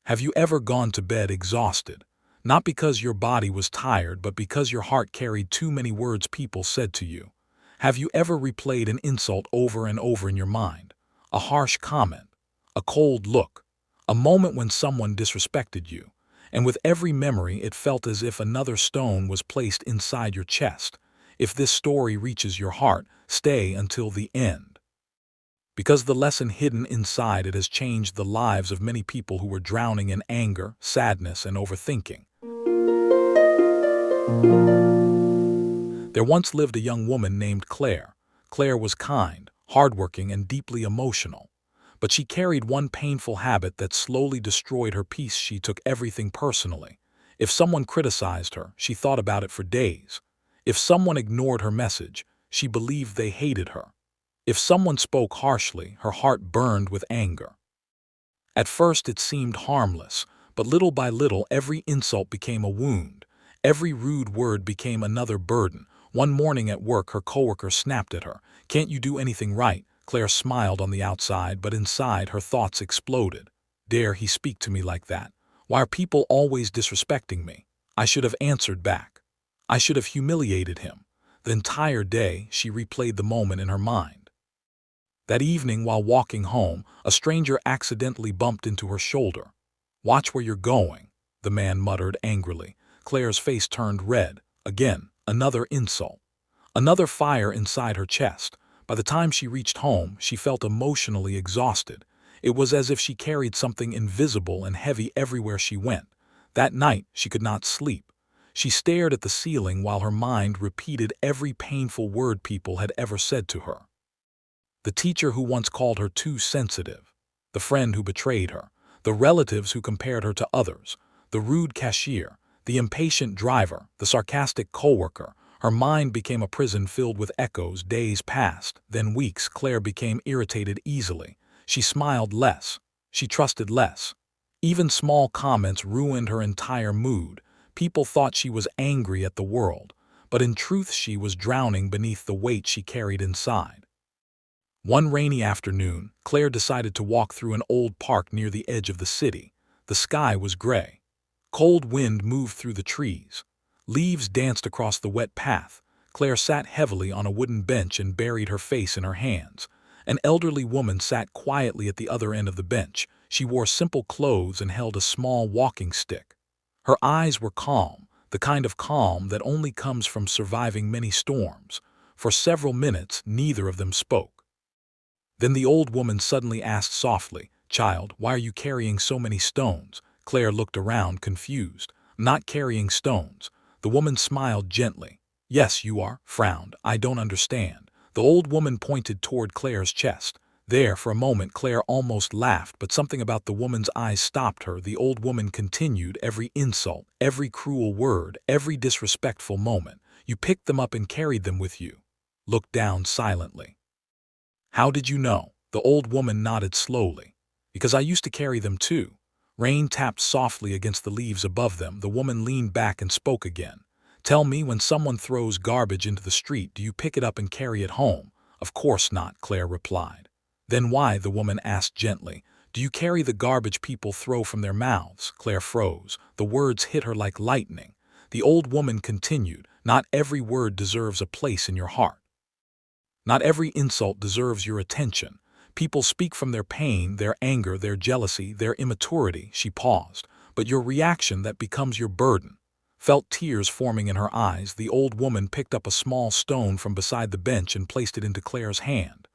Have you ever gone to bed exhausted? Not because your body was tired, but because your heart carried too many words people said to you. Have you ever replayed an insult over and over in your mind? A harsh comment, a cold look, a moment when someone disrespected you. And with every memory, it felt as if another stone was placed inside your chest. If this story reaches your heart, stay until the end, because the lesson hidden inside it has changed the lives of many people who were drowning in anger, sadness, and overthinking. There once lived a young woman named Claire. Claire was kind, hardworking, and deeply emotional. But she carried one painful habit that slowly destroyed her peace. She took everything personally. If someone criticized her, she thought about it for days. If someone ignored her message, she believed they hated her. If someone spoke harshly, her heart burned with anger. At first it seemed harmless, but little by little every insult became a wound. Every rude word became another burden. One morning at work, her coworker snapped at her. "Can't you do anything right?" Claire smiled on the outside, but inside her thoughts exploded. Dare he speak to me like that? Why are people always disrespecting me? I should have answered back. I should have humiliated him. The entire day she replayed the moment in her mind. That evening, while walking home, a stranger accidentally bumped into her shoulder. "Watch where you're going," the man muttered angrily. Claire's face turned red. Again, another insult. Another fire inside her chest. By the time she reached home, she felt emotionally exhausted. It was as if she carried something invisible and heavy everywhere she went. That night, she could not sleep. She stared at the ceiling while her mind repeated every painful word people had ever said to her. The teacher who once called her too sensitive, the friend who betrayed her, the relatives who compared her to others, the rude cashier, the impatient driver, the sarcastic coworker. Her mind became a prison filled with echoes. Days passed, then weeks. Claire became irritated easily. She smiled less. She trusted less. Even small comments ruined her entire mood. People thought she was angry at the world, but in truth she was drowning beneath the weight she carried inside. One rainy afternoon, Claire decided to walk through an old park near the edge of the city. The sky was gray. Cold wind moved through the trees. Leaves danced across the wet path. Claire sat heavily on a wooden bench and buried her face in her hands. An elderly woman sat quietly at the other end of the bench. She wore simple clothes and held a small walking stick. Her eyes were calm, the kind of calm that only comes from surviving many storms. For several minutes, neither of them spoke. Then the old woman suddenly asked softly, "Child, why are you carrying so many stones?" Claire looked around, confused. "Not carrying stones." The woman smiled gently. "Yes, you are," frowned. "I don't understand." The old woman pointed toward Claire's chest. There, for a moment, Claire almost laughed, but something about the woman's eyes stopped her. The old woman continued, "Every insult, every cruel word, every disrespectful moment, you picked them up and carried them with you." Looked down silently. "How did you know?" The old woman nodded slowly. "Because I used to carry them too." Rain tapped softly against the leaves above them. The woman leaned back and spoke again. "Tell me, when someone throws garbage into the street, do you pick it up and carry it home?" "Of course not," Claire replied. "Then why?" the woman asked gently. "Do you carry the garbage people throw from their mouths?" Claire froze. The words hit her like lightning. The old woman continued, "Not every word deserves a place in your heart. Not every insult deserves your attention. People speak from their pain, their anger, their jealousy, their immaturity." She paused. "But your reaction, that becomes your burden." Felt tears forming in her eyes, the old woman picked up a small stone from beside the bench and placed it into Claire's hand.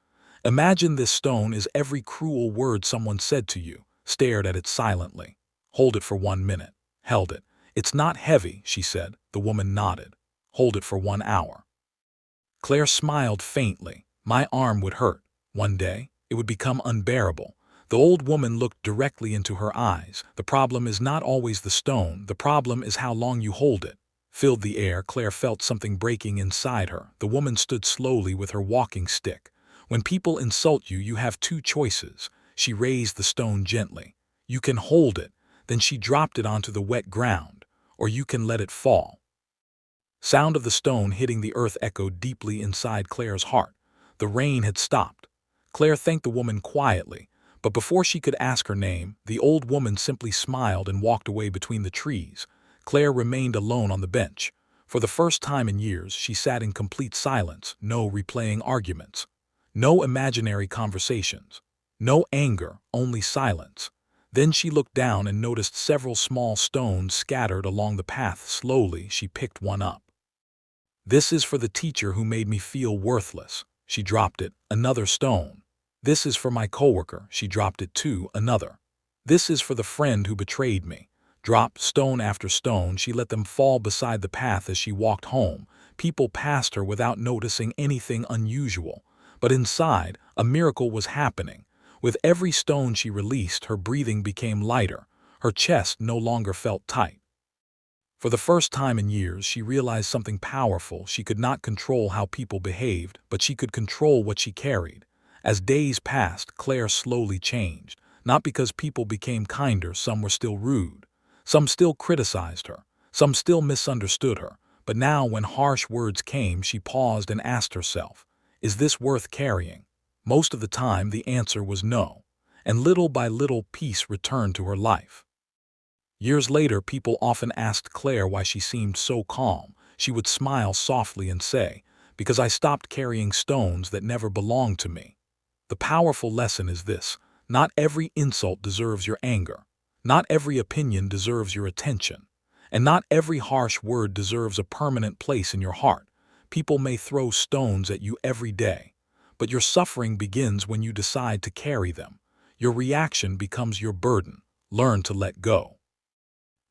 "Imagine this stone is every cruel word someone said to you." Stared at it silently. "Hold it for 1 minute." Held it. "It's not heavy," she said. The woman nodded. "Hold it for 1 hour." Claire smiled faintly. "My arm would hurt. One day, it would become unbearable." The old woman looked directly into her eyes. "The problem is not always the stone. The problem is how long you hold it." Filled the air. Claire felt something breaking inside her. The woman stood slowly with her walking stick. "When people insult you, you have two choices." She raised the stone gently. "You can hold it." Then she dropped it onto the wet ground. "Or you can let it fall." Sound of the stone hitting the earth echoed deeply inside Claire's heart. The rain had stopped. Claire thanked the woman quietly, But before she could ask her name, the old woman simply smiled and walked away between the trees. Claire remained alone on the bench. For the first time in years, she sat in complete silence, no replaying arguments, no imaginary conversations, no anger, only silence. Then she looked down and noticed several small stones scattered along the path. Slowly, she picked one up. "This is for the teacher who made me feel worthless." She dropped it. Another stone. "This is for my coworker." She dropped it too. Another. "This is for the friend who betrayed me." Drop stone after stone, she let them fall beside the path as she walked home. People passed her without noticing anything unusual. But inside, a miracle was happening. With every stone she released, her breathing became lighter. Her chest no longer felt tight. For the first time in years, she realized something powerful. She could not control how people behaved, but she could control what she carried. As days passed, Claire slowly changed. Not because people became kinder, some were still rude. Some still criticized her. Some still misunderstood her. But now, when harsh words came, she paused and asked herself, "Is this worth carrying?" Most of the time, the answer was no. And little by little, peace returned to her life. Years later, people often asked Claire why she seemed so calm. She would smile softly and say, "Because I stopped carrying stones that never belonged to me." The powerful lesson is this: not every insult deserves your anger. Not every opinion deserves your attention. And not every harsh word deserves a permanent place in your heart. People may throw stones at you every day, but your suffering begins when you decide to carry them. Your reaction becomes your burden. Learn to let go.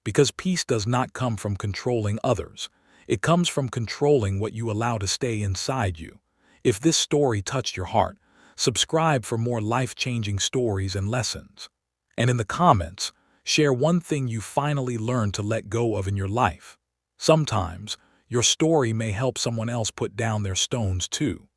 Because peace does not come from controlling others. It comes from controlling what you allow to stay inside you. If this story touched your heart, subscribe for more life-changing stories and lessons. And in the comments, share one thing you finally learned to let go of in your life. Sometimes, your story may help someone else put down their stones too.